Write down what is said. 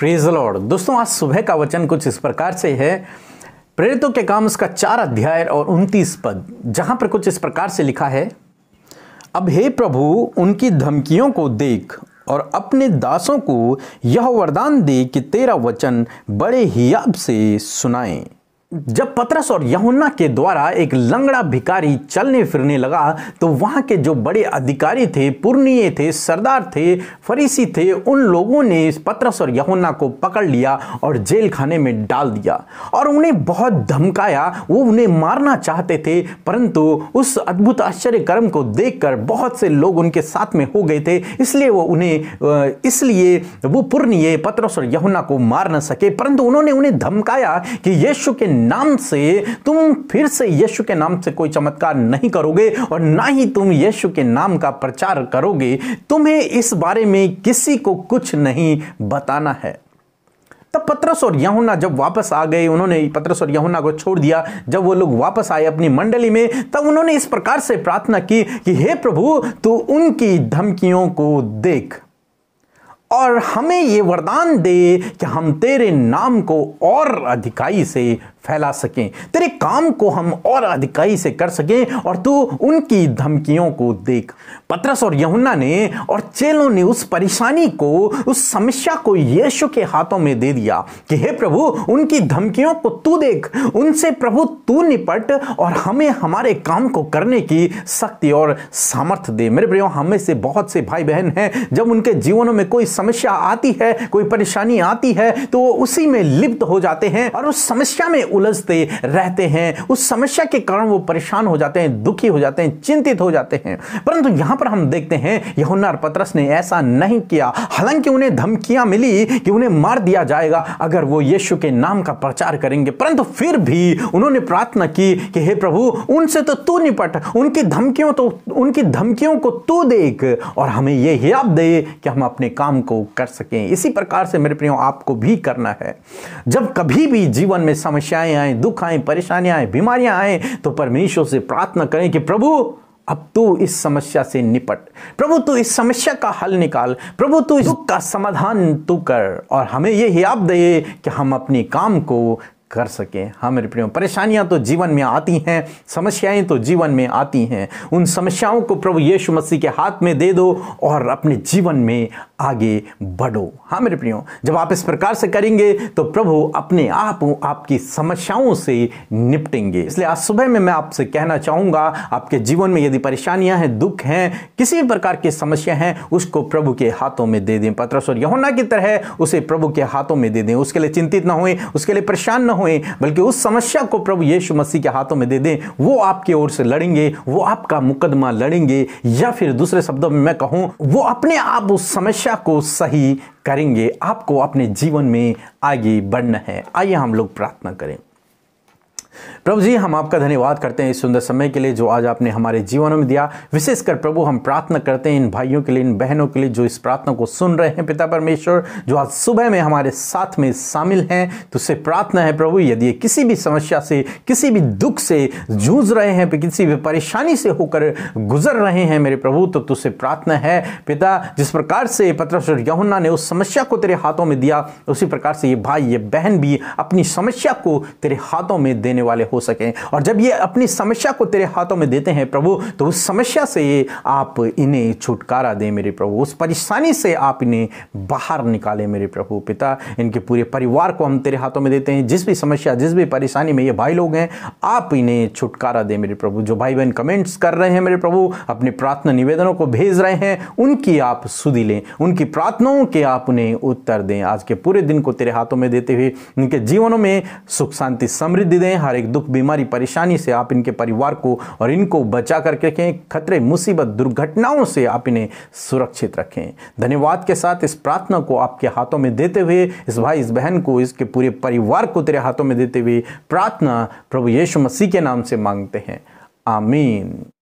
Praise the Lord. दोस्तों, आज सुबह का वचन कुछ इस प्रकार से है, प्रेरितों के काम उसका 4 अध्याय और 29 पद, जहां पर कुछ इस प्रकार से लिखा है, अब हे प्रभु उनकी धमकियों को देख और अपने दासों को यह वरदान दे कि तेरा वचन बड़े हियाब से सुनाएं। जब पतरस और यूहन्ना के द्वारा एक लंगड़ा भिखारी चलने फिरने लगा तो वहां के जो बड़े अधिकारी थे, पुरनिये थे, सरदार थे, फरीसी थे, उन लोगों ने पतरस और यूहन्ना को पकड़ लिया और जेल खाने में डाल दिया और उन्हें बहुत धमकाया। वो उन्हें मारना चाहते थे, परंतु उस अद्भुत आश्चर्य कर्म को देखकर बहुत से लोग उनके साथ में हो गए थे, इसलिए वो पुरनिये पतरस और यूहन्ना को मार न सके। परंतु उन्होंने उन्हें धमकाया कि यीशु के नाम से तुम फिर से यीशु के नाम से कोई चमत्कार नहीं करोगे और ना ही तुम यीशु के नाम का प्रचार करोगे। तुम्हें इस बारे में किसी को कुछ नहीं बताना है। तब पतरस और यूहन्ना जब वापस आ गए, उन्होंने पतरस और यूहन्ना को छोड़ दिया। जब वो लोग वापस आए अपनी मंडली में, तब उन्होंने इस प्रकार से प्रार्थना की कि हे प्रभु, तू उनकी धमकियों को देख और हमें ये वरदान दे कि हम तेरे नाम को और अधिकाई से फैला सकें, तेरे काम को हम और अधिकाई से कर सकें और तू उनकी धमकियों को देख। पतरस और यूहन्ना ने और चेलों ने उस परेशानी को, उस समस्या को यीशु के हाथों में दे दिया कि हे प्रभु उनकी धमकियों को तू देख, उनसे प्रभु तू निपट और हमें हमारे काम को करने की शक्ति और सामर्थ्य दे। मेरे प्रियो, हमें से बहुत से भाई बहन हैं, जब उनके जीवनों में कोई समस्या आती है, कोई परेशानी आती है, तो उसी में लिप्त हो जाते हैं और उस समस्या में उलझते रहते हैं। उस समस्या के कारण वो परेशान हो जाते हैं, दुखी हो जाते हैं, चिंतित हो जाते हैं। परंतु यहां पर हम देखते हैं यूहन्ना और पतरस ने ऐसा नहीं किया। हालांकि उन्हें धमकियां मिली कि उन्हें मार दिया जाएगा अगर वो यीशु के नाम का प्रचार करेंगे, परंतु फिर भी उन्होंने प्रार्थना की कि हे प्रभु उनसे तो तू निपट, उनकी धमकियों को तू देख और हमें ये हियाब दे कि हम अपने काम को कर सकें। इसी प्रकार से मेरे प्रियो आपको भी करना है। जब कभी भी जीवन में समस्याएं आए, दुख आए, परेशानियां आए, बीमारियां आए, तो परमेश्वर से प्रार्थना करें कि प्रभु अब तू इस समस्या से निपट, प्रभु तू इस समस्या का हल निकाल, प्रभु तू इस दुख का समाधान तू कर और हमें यह हियाब दे कि हम अपने काम को कर सकें। हाँ मेरे प्रियो, परेशानियां तो जीवन में आती हैं, समस्याएं तो जीवन में आती हैं। उन समस्याओं को प्रभु यीशु मसीह के हाथ में दे दो और अपने जीवन में आगे बढ़ो। हाँ मेरे प्रियो, जब आप इस प्रकार से करेंगे तो प्रभु अपने आप आपकी समस्याओं से निपटेंगे। इसलिए आज सुबह में मैं आपसे कहना चाहूंगा, आपके जीवन में यदि परेशानियां हैं, दुख हैं, किसी भी प्रकार की समस्या हैं, उसको प्रभु के हाथों में दे दें। पतरस और यूहन्ना की तरह उसे प्रभु के हाथों में दे दें। उसके लिए चिंतित ना होएं, उसके लिए परेशान ना होएं, बल्कि उस समस्या को प्रभु यीशु मसीह के हाथों में दे दें। वो आपकी ओर से लड़ेंगे, वो आपका मुकदमा लड़ेंगे, या फिर दूसरे शब्दों में मैं कहूं, वो अपने आप उस समस्या को सही करेंगे। आपको अपने जीवन में आगे बढ़ना है। आइए हम लोग प्रार्थना करें। प्रभु जी, हम आपका धन्यवाद करते हैं इस सुंदर समय के लिए जो आज आपने हमारे जीवनों में दिया। विशेषकर प्रभु हम प्रार्थना करते हैं इन भाइयों के लिए, इन बहनों के लिए जो इस प्रार्थना को सुन रहे हैं। पिता परमेश्वर, जो आज सुबह में हमारे साथ में शामिल हैं, तुझसे प्रार्थना है प्रभु, यदि किसी भी समस्या से, किसी भी दुख से जूझ रहे हैं, किसी भी परेशानी से होकर गुजर रहे हैं मेरे प्रभु, तो तुझसे प्रार्थना है पिता, जिस प्रकार से पतरस और यूहन्ना ने उस समस्या को तेरे हाथों में दिया, उसी प्रकार से ये भाई ये बहन भी अपनी समस्या को तेरे हाथों में देने वाले हो सकें। और जब ये अपनी समस्या को तेरे हाथों में देते हैं प्रभु, तो उस समस्या से आप इन्हें छुटकारा दें मेरे प्रभु, उस परेशानी से आप इन्हें बाहर निकालें मेरे प्रभु। पिता, इनके पूरे परिवार को हम तेरे हाथों में देते हैं। जिस भी समस्या, जिस भी परेशानी में ये भाई लोग हैं, आप इन्हें छुटकारा दें मेरे प्रभु। जो भाई बहन कमेंट्स कर रहे हैं मेरे प्रभु, अपने प्रार्थना निवेदनों को भेज रहे हैं, उनकी आप सुधि लें, उनकी प्रार्थनाओं के आप उन्हें उत्तर दें। आज के पूरे दिन को तेरे हाथों में देते हुए उनके जीवनों में सुख शांति समृद्धि दें। हर एक दुख बीमारी परेशानी से आप इनके परिवार को और इनको बचा करके रखें। खतरे, मुसीबत, दुर्घटनाओं से आप इन्हें सुरक्षित रखें। धन्यवाद के साथ इस प्रार्थना को आपके हाथों में देते हुए, इस भाई इस बहन को, इसके पूरे परिवार को तेरे हाथों में देते हुए प्रार्थना प्रभु यीशु मसीह के नाम से मांगते हैं। आमीन।